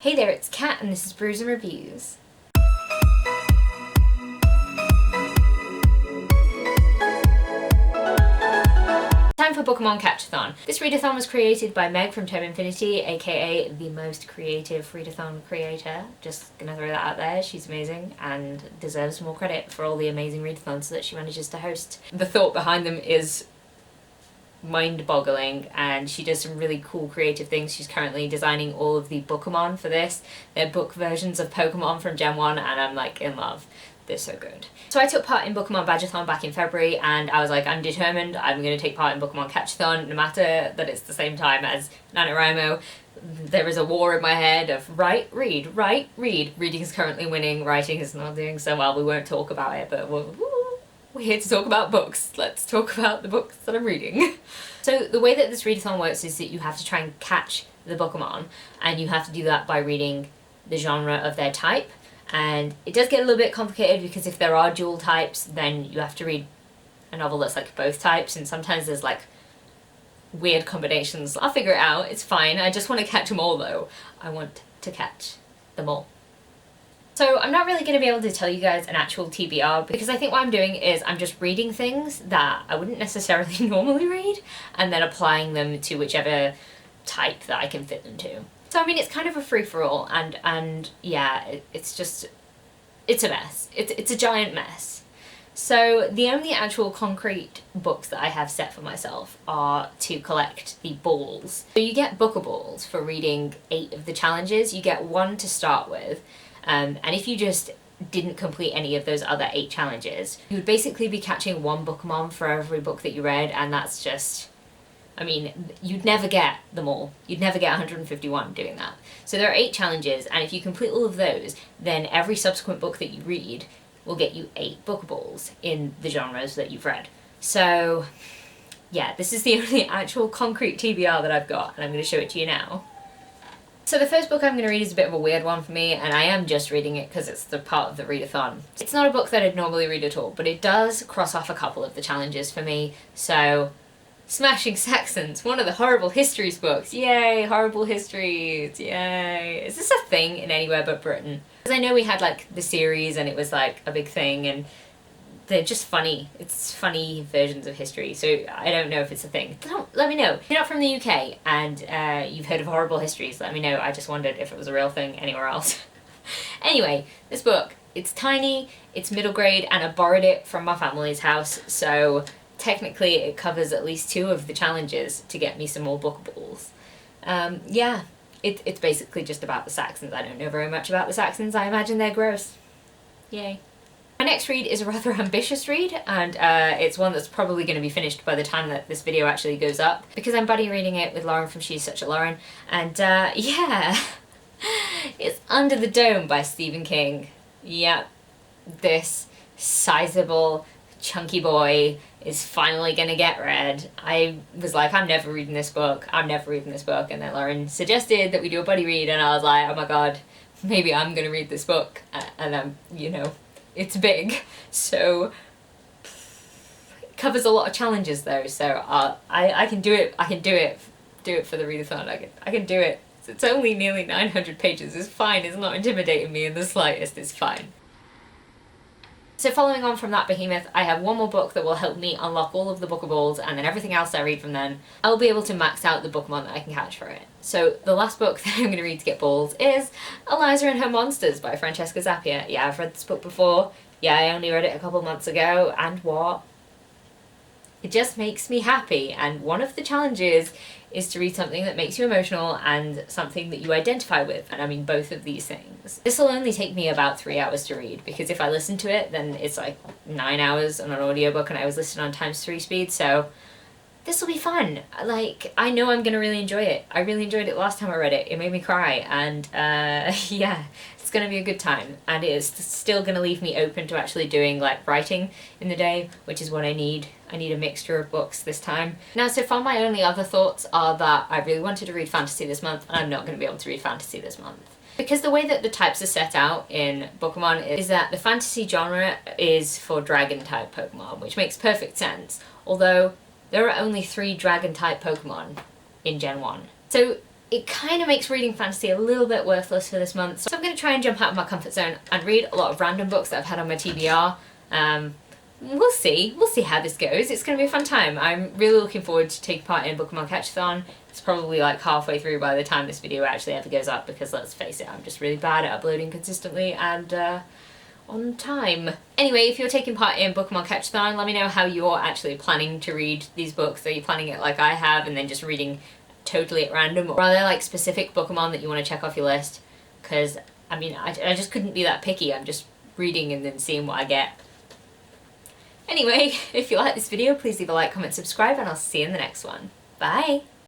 Hey there, it's Kat and this is Brews and Reviews. Time for Bookemon Catchathon. This readathon was created by Meg from Term Infinity, aka the most creative readathon creator. Just gonna throw that out there. She's amazing and deserves more credit for all the amazing readathons that she manages to host. The thought behind them is mind-boggling, and she does some really cool creative things. She's currently designing all of the Bookemon for this. They're book versions of Pokemon from Gen 1 and I'm like in love. They're so good. So I took part in Bookemon Badgeathon back in February and I was like, I'm determined I'm going to take part in Bookemon Catchathon no matter that it's the same time as NaNoWriMo. There is a war in my head of write, read, write, read. Reading is currently winning, writing is not doing so well. We won't talk about it, but we're here to talk about books. Let's talk about the books that I'm reading. So the way that this readathon works is that you have to try and catch the Bookemon, and you have to do that by reading the genre of their type. And it does get a little bit complicated because if there are dual types, then you have to read a novel that's like both types, and sometimes there's like weird combinations. I'll figure it out, it's fine. I just want to catch them all though. I want to catch them all. So I'm not really going to be able to tell you guys an actual TBR because I think what I'm doing is I'm just reading things that I wouldn't necessarily normally read and then applying them to whichever type that I can fit them to. So I mean, it's kind of a free-for-all and yeah, it's a mess. It's a giant mess. So the only actual concrete books that I have set for myself are to collect the balls. So you get Booker balls for reading 8 of the challenges. You get 1 to start with. And if you just didn't complete any of those other 8 challenges, you would basically be catching 1 Bookemon for every book that you read, and that's just, I mean, you'd never get them all. You'd never get 151 doing that. So there are 8 challenges, and if you complete all of those, then every subsequent book that you read will get you 8 Bookballs in the genres that you've read. So yeah, this is the only actual concrete TBR that I've got, and I'm going to show it to you now. So the first book I'm going to read is a bit of a weird one for me, and I am just reading it because it's the part of the readathon. It's not a book that I'd normally read at all, but it does cross off a couple of the challenges for me. So, Smashing Saxons, one of the Horrible Histories books. Yay, Horrible Histories, yay. Is this a thing in anywhere but Britain? Because I know we had like the series and it was like a big thing, and they're just funny. It's funny versions of history, so I don't know if it's a thing. Let me know. If you're not from the UK and you've heard of Horrible Histories, let me know. I just wondered if it was a real thing anywhere else. Anyway, this book, it's tiny, it's middle grade, and I borrowed it from my family's house, so technically it covers at least 2 of the challenges to get me some more Bookaballs. Yeah, it's basically just about the Saxons. I don't know very much about the Saxons. I imagine they're gross. Yay. My next read is a rather ambitious read, and it's one that's probably going to be finished by the time that this video actually goes up, because I'm buddy reading it with Lauren from She's Such a Lauren, and yeah, it's Under the Dome by Stephen King. Yep, this sizable, chunky boy is finally going to get read. I was like, I'm never reading this book, and then Lauren suggested that we do a buddy read, and I was like, oh my god, maybe I'm going to read this book, and I'm, you know, it's big, so it covers a lot of challenges though, so I can do it. Do it for the readathon. I can do it. It's only nearly 900 pages. It's fine. It's not intimidating me in the slightest. It's fine. So following on from that behemoth, I have one more book that will help me unlock all of the Bookaballs, and then everything else I read from then, I'll be able to max out the Bookemon that I can catch for it. So the last book that I'm going to read to get balls is Eliza and Her Monsters by Francesca Zappia. Yeah, I've read this book before. Yeah, I only read it a couple months ago, and what? It just makes me happy, and one of the challenges is to read something that makes you emotional and something that you identify with, and I mean both of these things. This will only take me about 3 hours to read, because if I listen to it, then it's like 9 hours on an audiobook, and I was listening on ×3 speed, so this will be fun. Like, I know I'm gonna really enjoy it. I really enjoyed it last time I read it. It made me cry, and yeah, it's gonna be a good time, and it is still gonna leave me open to actually doing like writing in the day, which is what I need. I need a mixture of books this time. Now, so far my only other thoughts are that I really wanted to read fantasy this month, and I'm not gonna be able to read fantasy this month. Because the way that the types are set out in Bookemon is that the fantasy genre is for dragon type Pokemon, which makes perfect sense, although there are only 3 dragon type Pokemon in Gen 1. So it kind of makes reading fantasy a little bit worthless for this month. So I'm going to try and jump out of my comfort zone and read a lot of random books that I've had on my TBR. We'll see how this goes. It's going to be a fun time. I'm really looking forward to taking part in Bookemon Catchathon. It's probably like halfway through by the time this video actually ever goes up, because let's face it, I'm just really bad at uploading consistently and on time. Anyway, if you're taking part in Bookemon Catchathon, let me know how you're actually planning to read these books. Are you planning it like I have and then just reading totally at random, or are there like specific Bookemon that you want to check off your list? Because I mean, I just couldn't be that picky. I'm just reading and then seeing what I get. Anyway, if you like this video, please leave a like, comment, subscribe, and I'll see you in the next one. Bye!